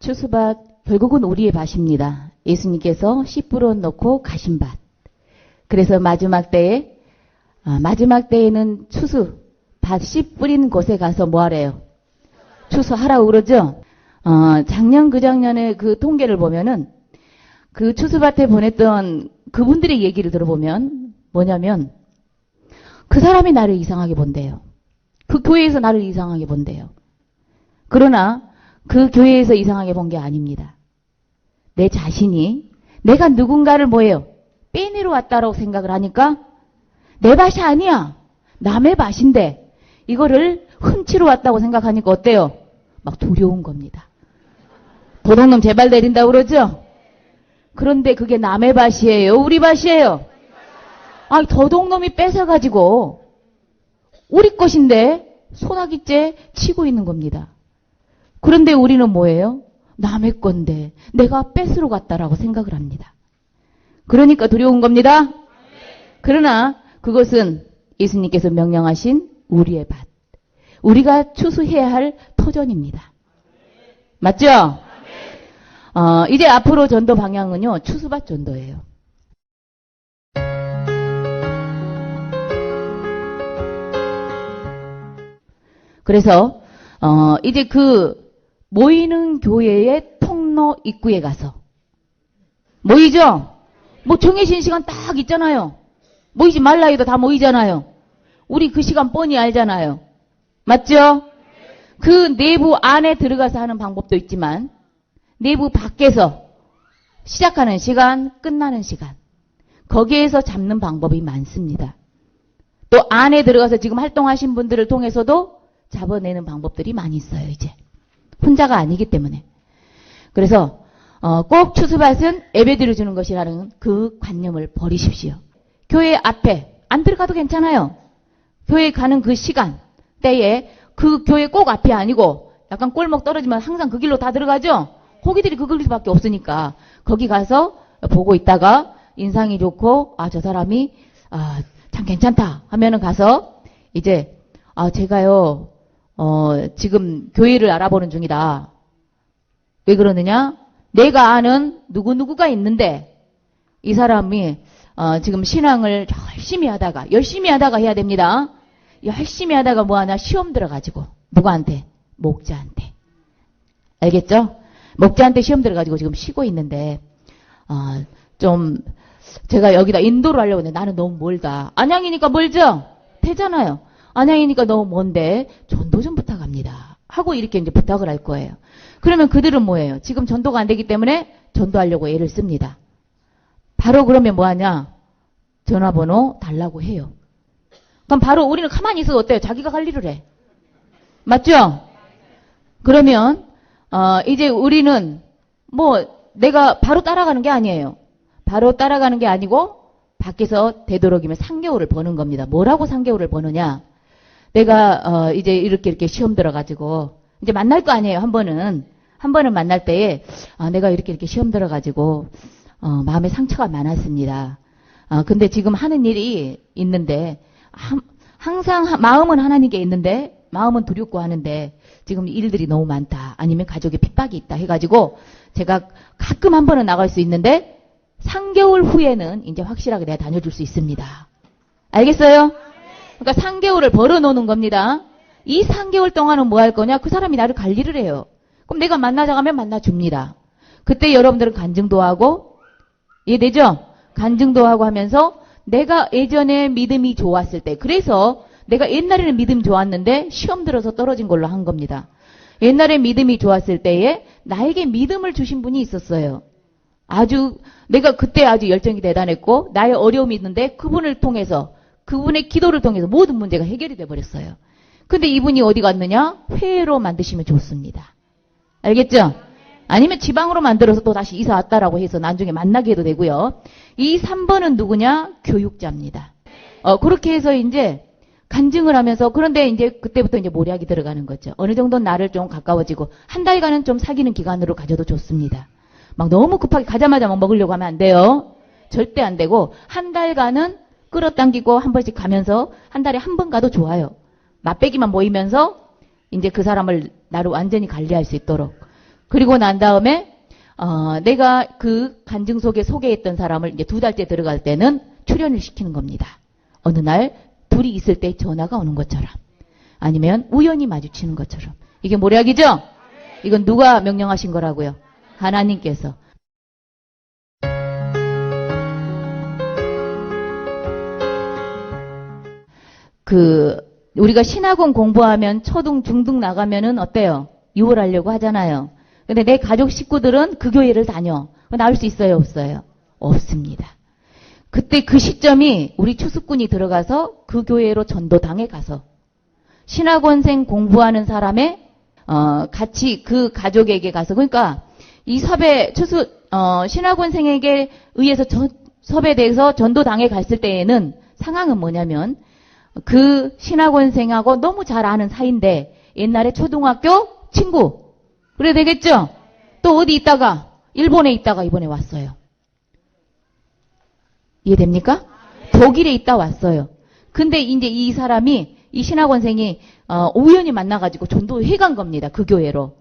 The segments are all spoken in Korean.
추수밭 결국은 우리의 밭입니다. 예수님께서 씨 뿌려 놓고 가신 밭. 그래서 마지막 때에는 밭 씨 뿌린 곳에 가서 뭐 하래요? 추수하라고 그러죠? 작년 그 작년에 그 통계를 보면은 그 추수밭에 보냈던 그분들의 얘기를 들어보면 뭐냐면 그 사람이 나를 이상하게 본대요. 그 교회에서 나를 이상하게 본대요. 그러나 그 교회에서 이상하게 본 게 아닙니다. 내 자신이 내가 누군가를 뭐예요? 빼내러 왔다라고 생각을 하니까 내 밭이 아니야. 남의 밭인데 이거를 훔치러 왔다고 생각하니까 어때요? 막 두려운 겁니다. 도둑놈 제발 내린다고 그러죠? 그런데 그게 남의 밭이에요? 우리 밭이에요? 도둑놈이 뺏어가지고 우리 것인데 소나기째 치고 있는 겁니다. 그런데 우리는 뭐예요? 남의 건데 내가 뺏으러 갔다라고 생각을 합니다. 그러니까 두려운 겁니다. 그러나 그것은 예수님께서 명령하신 우리의 밭. 우리가 추수해야 할 터전입니다. 맞죠? 이제 앞으로 전도 방향은요. 추수밭 전도예요. 그래서 이제 그 모이는 교회의 통로 입구에 가서 모이죠? 뭐 정해진 시간 딱 있잖아요. 모이지 말라 해도 다 모이잖아요. 우리 그 시간 뻔히 알잖아요. 맞죠? 그 내부 안에 들어가서 하는 방법도 있지만 내부 밖에서 시작하는 시간, 끝나는 시간 거기에서 잡는 방법이 많습니다. 또 안에 들어가서 지금 활동하신 분들을 통해서도 잡아내는 방법들이 많이 있어요. 이제 혼자가 아니기 때문에. 그래서 꼭 추수밭은 예배드려 주는 것이라는 그 관념을 버리십시오. 교회 앞에 안 들어가도 괜찮아요. 교회 가는 그 시간 때에 그 교회 꼭 앞이 아니고 약간 꼴목 떨어지면 항상 그 길로 다 들어가죠. 호기들이 그 길밖에 없으니까 거기 가서 보고 있다가 인상이 좋고 저 사람이 참 괜찮다 하면은 가서 이제 제가요 지금 교회를 알아보는 중이다. 왜 그러느냐? 내가 아는 누구누구가 있는데 이 사람이 지금 신앙을 열심히 하다가 해야 됩니다. 열심히 하다가 뭐하나 시험 들어가지고 누구한테? 목자한테. 알겠죠? 목자한테 시험 들어가지고 지금 쉬고 있는데 좀 제가 여기다 인도를 하려고 했는데 나는 너무 멀다. 안양이니까 멀죠? 되잖아요. 안양이니까 너무 먼데 전도 좀 부탁합니다. 하고 이렇게 이제 부탁을 할 거예요. 그러면 그들은 뭐예요? 지금 전도가 안 되기 때문에 전도하려고 애를 씁니다. 바로 그러면 뭐하냐? 전화번호 달라고 해요. 그럼 바로 우리는 가만히 있어도 어때요? 자기가 갈 일을 해. 맞죠? 그러면 이제 우리는 뭐 내가 바로 따라가는 게 아니에요. 바로 따라가는 게 아니고 밖에서 되도록이면 3개월을 버는 겁니다. 뭐라고 3개월을 버느냐? 내가 이제 이렇게 시험 들어가지고 이제 만날 거 아니에요. 한 번은 만날 때에 내가 이렇게 시험 들어가지고 마음에 상처가 많았습니다. 근데 지금 하는 일이 있는데 항상 마음은 하나님께 있는데 마음은 두렵고 하는데 지금 일들이 너무 많다. 아니면 가족에 핍박이 있다 해가지고 제가 가끔 한 번은 나갈 수 있는데 3개월 후에는 이제 확실하게 내가 다녀줄 수 있습니다. 알겠어요? 그러니까 3개월을 벌어놓는 겁니다. 이 3개월 동안은 뭐 할 거냐? 그 사람이 나를 관리를 해요. 그럼 내가 만나자고 하면 만나줍니다. 그때 여러분들은 간증도 하고 이해되죠? 간증도 하고 하면서 내가 예전에 믿음이 좋았을 때 그래서 내가 옛날에는 믿음이 좋았는데 시험 들어서 떨어진 걸로 한 겁니다. 옛날에 믿음이 좋았을 때에 나에게 믿음을 주신 분이 있었어요. 내가 그때 아주 열정이 대단했고 나의 어려움이 있는데 그분을 통해서 그분의 기도를 통해서 모든 문제가 해결이 돼버렸어요. 근데 이분이 어디 갔느냐? 회로 만드시면 좋습니다. 알겠죠? 아니면 지방으로 만들어서 또 다시 이사 왔다라고 해서 나중에 만나게 해도 되고요. 이 3번은 누구냐? 교육자입니다. 그렇게 해서 이제 간증을 하면서 그런데 이제 그때부터 이제 모략이 들어가는 거죠. 어느 정도 나를 좀 가까워지고 한 달간은 좀 사귀는 기간으로 가져도 좋습니다. 막 너무 급하게 가자마자 막 먹으려고 하면 안 돼요. 절대 안 되고 한 달간은 끌어당기고 한 번씩 가면서 한 달에 한 번 가도 좋아요. 맛배기만 모이면서 이제 그 사람을 나를 완전히 관리할 수 있도록 그리고 난 다음에 내가 그 간증석에 소개했던 사람을 이제 2달째 들어갈 때는 출연을 시키는 겁니다. 어느 날 둘이 있을 때 전화가 오는 것처럼 아니면 우연히 마주치는 것처럼. 이게 모략이죠? 이건 누가 명령하신 거라고요? 하나님께서. 우리가 신학원 공부하면 초등, 중등 나가면은 어때요? 유월하려고 하잖아요. 근데 내 가족 식구들은 그 교회를 다녀. 나올 수 있어요? 없어요? 없습니다. 그때 그 시점이 우리 추수꾼이 들어가서 그 교회로 전도당에 가서 신학원생 공부하는 사람의 같이 그 가족에게 가서 그러니까 이 신학원생에게 의해서 섭외돼서 전도당에 갔을 때에는 상황은 뭐냐면 그 신학원생하고 너무 잘 아는 사이인데 옛날에 초등학교 친구 그래야 되겠죠? 또 어디 있다가 일본에 있다가 이번에 왔어요. 이해됩니까? 독일에 있다 왔어요. 근데 이제 이 사람이 이 신학원생이 우연히 만나가지고 전도회 간 겁니다. 그 교회로.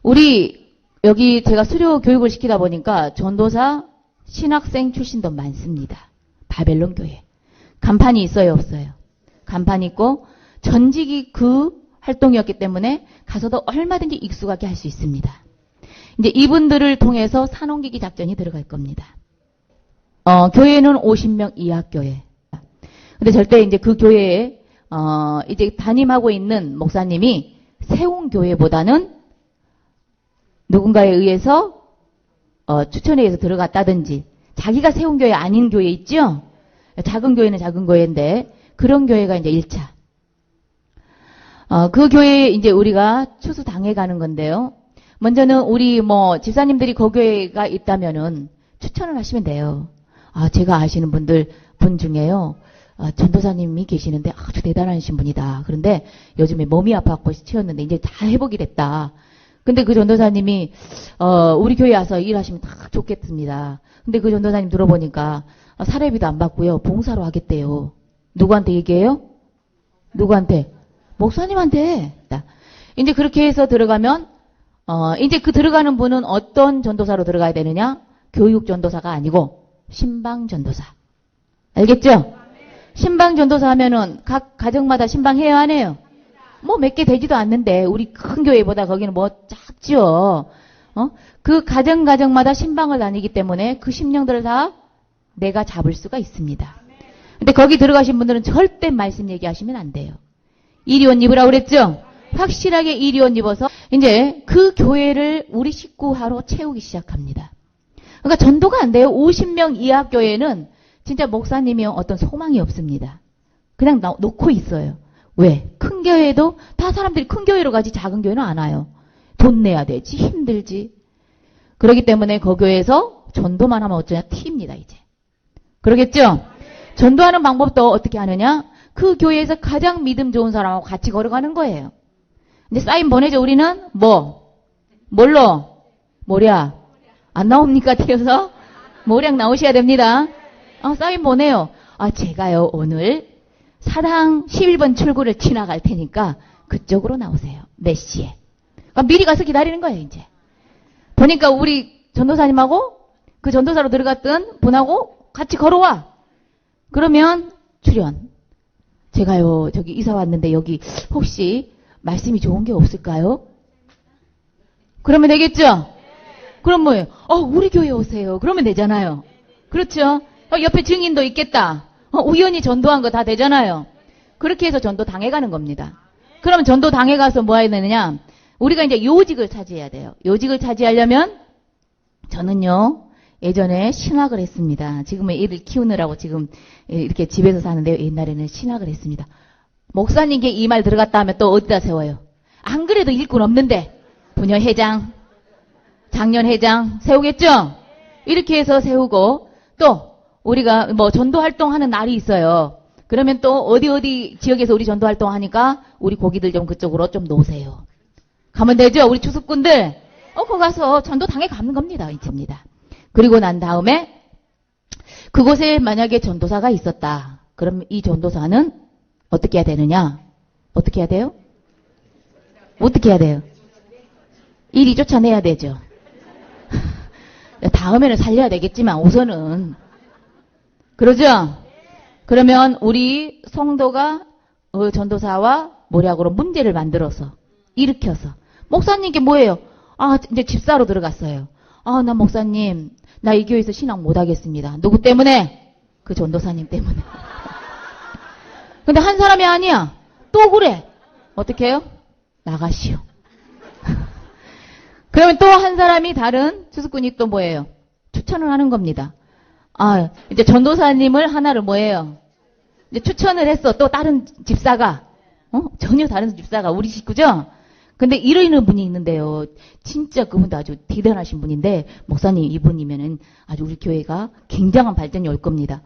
우리 여기 제가 수료 교육을 시키다 보니까 전도사 신학생 출신도 많습니다. 바벨론 교회. 간판이 있어요, 없어요? 간판이 있고 전직이 그 활동이었기 때문에 가서도 얼마든지 익숙하게 할 수 있습니다. 이제 이분들을 통해서 산옮기기 작전이 들어갈 겁니다. 교회는 50명 이하 교회. 근데 절대 이제 그 교회에 이제 담임하고 있는 목사님이 세운 교회보다는 누군가에 의해서 추천에 의해서 들어갔다든지 자기가 세운 교회 아닌 교회 있죠? 작은 교회는 작은 교회인데 그런 교회가 이제 1차. 그 교회에 이제 우리가 추수당해 가는 건데요. 먼저는 우리 집사님들이 그 교회가 있다면은 추천을 하시면 돼요. 제가 아시는 분 중에요. 전도사님이 계시는데 아주 대단하신 분이다. 그런데 요즘에 몸이 아파갖고 치웠는데 이제 다 회복이 됐다. 근데 그 전도사님이 우리 교회 와서 일하시면 다 좋겠습니다. 근데 그 전도사님 들어보니까 사례비도 안 받고요. 봉사로 하겠대요. 누구한테 얘기해요? 누구한테? 목사님한테. 이제 그렇게 해서 들어가면 이제 그 들어가는 분은 어떤 전도사로 들어가야 되느냐? 교육 전도사가 아니고 신방 전도사. 알겠죠? 신방 전도사 하면은 각 가정마다 신방해요, 안 해요? 몇 개 되지도 않는데 우리 큰 교회보다 거기는 작죠. 그 가정마다 신방을 다니기 때문에 그 심령들을 다 내가 잡을 수가 있습니다. 근데 거기 들어가신 분들은 절대 말씀 얘기하시면 안 돼요. 이리 옷 입으라고 그랬죠? 확실하게 이리 옷 입어서 이제 그 교회를 우리 식구화로 채우기 시작합니다. 그러니까 전도가 안 돼요. 50명 이하 교회는 진짜 목사님이 어떤 소망이 없습니다. 그냥 놓고 있어요. 왜? 큰 교회도 다 사람들이 큰 교회로 가지 작은 교회는 안 와요. 돈 내야 되지 힘들지. 그렇기 때문에 그 교회에서 전도만 하면 어쩌냐? 튀입니다 이제. 그러겠죠? 전도하는 방법도 어떻게 하느냐? 그 교회에서 가장 믿음 좋은 사람하고 같이 걸어가는 거예요. 이제 사인 보내죠. 우리는 뭘로? 모략. 안 나옵니까? 튀어서? 모략 나오셔야 됩니다. 사인 보내요. 제가요 오늘 사당 11번 출구를 지나갈 테니까 그쪽으로 나오세요. 몇 시에. 미리 가서 기다리는 거예요 이제. 보니까 우리 전도사님하고 그 전도사로 들어갔던 분하고 같이 걸어와. 그러면 출연. 제가요 저기 이사 왔는데 여기 혹시 말씀이 좋은 게 없을까요? 그러면 되겠죠? 그럼 뭐예요? 우리 교회 오세요. 그러면 되잖아요. 그렇죠? 옆에 증인도 있겠다. 우연히 전도한 거 다 되잖아요. 그렇게 해서 전도 당해가는 겁니다. 그러면 전도 당해가서 뭐 해야 되느냐? 우리가 이제 요직을 차지해야 돼요. 요직을 차지하려면 저는요 예전에 신학을 했습니다. 지금은 애들 키우느라고 지금 이렇게 집에서 사는데요. 옛날에는 신학을 했습니다. 목사님께 이 말 들어갔다 하면 또 어디다 세워요? 안 그래도 일꾼 없는데 부녀회장, 장년회장 세우겠죠? 이렇게 해서 세우고 또 우리가 전도 활동하는 날이 있어요. 그러면 또 어디 지역에서 우리 전도 활동하니까 우리 고기들 좀 그쪽으로 좀 놓으세요. 가면 되죠? 우리 추수꾼들. 거기 가서 전도 당해 가는 겁니다. 이제입니다. 그리고 난 다음에 그곳에 만약에 전도사가 있었다. 그럼 이 전도사는 어떻게 해야 되느냐? 어떻게 해야 돼요? 어떻게 해야 돼요? 이리 쫓아내야 되죠. 다음에는 살려야 되겠지만 우선은. 그러죠? 그러면 우리 성도가 전도사와 모략으로 문제를 만들어서 일으켜서 목사님께 뭐예요? 아, 이제 집사로 들어갔어요. 아, 나 목사님, 나 이 교회에서 신앙 못 하겠습니다. 누구 때문에? 그 전도사님 때문에. 근데 한 사람이 아니야. 또 그래. 어떻게 해요? 나가시오. 그러면 또 한 사람이 다른 주수꾼이 또 뭐예요? 추천을 하는 겁니다. 아, 이제 전도사님을 하나를 뭐예요? 이제 추천을 했어. 또 다른 집사가. 전혀 다른 집사가 우리 식구죠? 근데 이러는 분이 있는데요. 진짜 그분도 아주 대단하신 분인데, 목사님 이분이면은 아주 우리 교회가 굉장한 발전이 올 겁니다.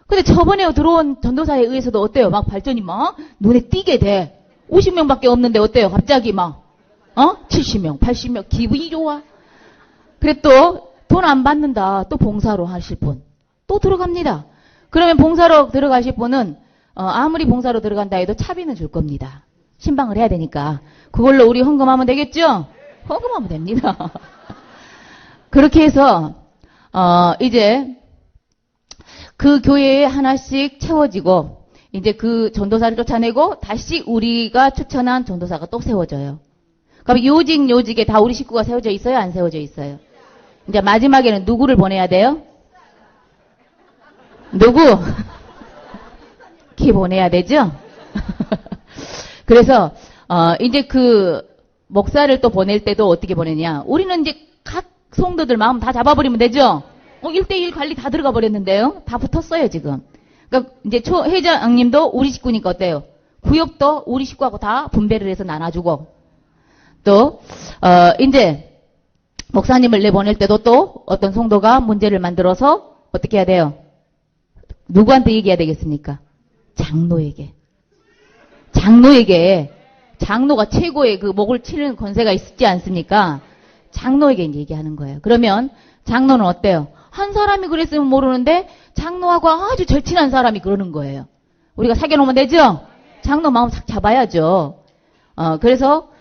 근데 저번에 들어온 전도사에 의해서도 어때요? 막 발전이 막 눈에 띄게 돼. 50명밖에 없는데 어때요? 갑자기 막 70명, 80명 기분이 좋아. 그래 또 돈 안 받는다. 또 봉사로 하실 분. 또 들어갑니다. 그러면 봉사로 들어가실 분은 아무리 봉사로 들어간다 해도 차비는 줄 겁니다. 신방을 해야 되니까. 그걸로 우리 헌금하면 되겠죠? 헌금하면 됩니다. 그렇게 해서 이제 그 교회에 하나씩 채워지고 이제 그 전도사를 쫓아내고 다시 우리가 추천한 전도사가 또 세워져요. 그럼 요직에 다 우리 식구가 세워져 있어요? 안 세워져 있어요? 이제 마지막에는 누구를 보내야 돼요? 누구? 키 보내야 되죠? 그래서 이제 그 목사를 또 보낼 때도 어떻게 보내냐? 우리는 이제 각 성도들 마음 다 잡아버리면 되죠? 1대1 관리 다 들어가 버렸는데요? 다 붙었어요, 지금. 그러니까 이제 회장님도 우리 식구니까 어때요? 구역도 우리 식구하고 다 분배를 해서 나눠주고, 또, 이제, 목사님을 내보낼 때도 또 어떤 성도가 문제를 만들어서 어떻게 해야 돼요? 누구한테 얘기해야 되겠습니까? 장로에게. 장로가 최고의 그 목을 치는 권세가 있지 않습니까? 장로에게 이제 얘기하는 거예요. 그러면 장로는 어때요? 한 사람이 그랬으면 모르는데 장로하고 아주 절친한 사람이 그러는 거예요. 우리가 사귀어놓으면 되죠? 장로 마음 싹 잡아야죠. 그래서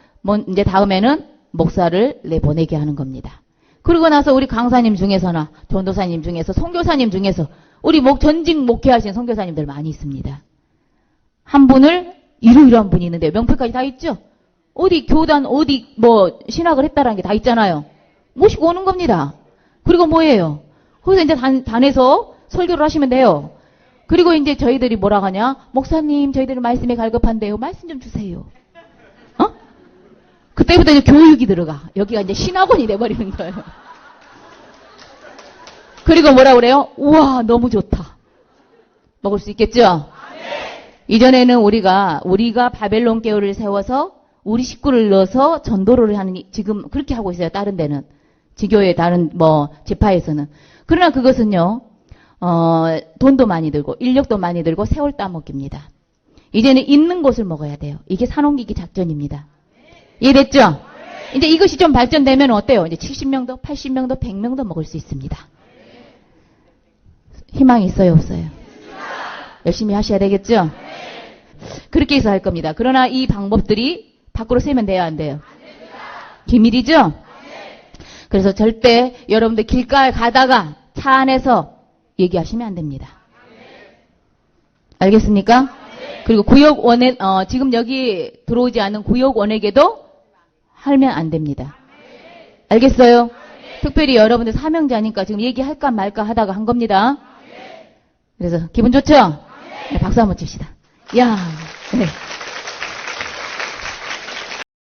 이제 다음에는 목사를 내보내게 하는 겁니다. 그러고 나서 우리 강사님 중에서나 전도사님 중에서 선교사님 중에서 우리 전직 목회하신 선교사님들 많이 있습니다. 한 분을 이러이러한 분이 있는데 명패까지 다 있죠? 어디 교단 어디 신학을 했다라는 게 다 있잖아요. 모시고 오는 겁니다. 그리고 뭐예요? 거기서 이제 단에서 설교를 하시면 돼요. 그리고 이제 저희들이 뭐라 하냐? 목사님 저희들은 말씀에 갈급한데요. 말씀 좀 주세요. 그때부터 이제 교육이 들어가. 여기가 이제 신학원이 돼버리는 거예요. 그리고 뭐라 그래요? 우와 너무 좋다. 먹을 수 있겠죠? 이전에는 우리가 바벨론 계율을 세워서 우리 식구를 넣어서 전도를 하는 지금 그렇게 하고 있어요. 다른 데는 지교의 다른 지파에서는. 그러나 그것은요 돈도 많이 들고 인력도 많이 들고 세월 따먹깁니다. 이제는 있는 곳을 먹어야 돼요. 이게 산옮기기 작전입니다. 이해됐죠? 이제 이것이 좀 발전되면 어때요? 이제 70명도 80명도 100명도 먹을 수 있습니다. 희망이 있어요 없어요? 열심히 하셔야 되겠죠? 그렇게 해서 할 겁니다. 그러나 이 방법들이 밖으로 세면 돼요 안 돼요? 기밀이죠? 그래서 절대 여러분들 길가에 가다가 차 안에서 얘기하시면 안 됩니다. 알겠습니까? 그리고 구역원에 지금 여기 들어오지 않은 구역원에게도 하면 안 됩니다. 알겠어요? 특별히 여러분들 사명자니까 지금 얘기할까 말까 하다가 한 겁니다. 그래서 기분 좋죠? 네, 박수 한번 칩시다. 야, 네.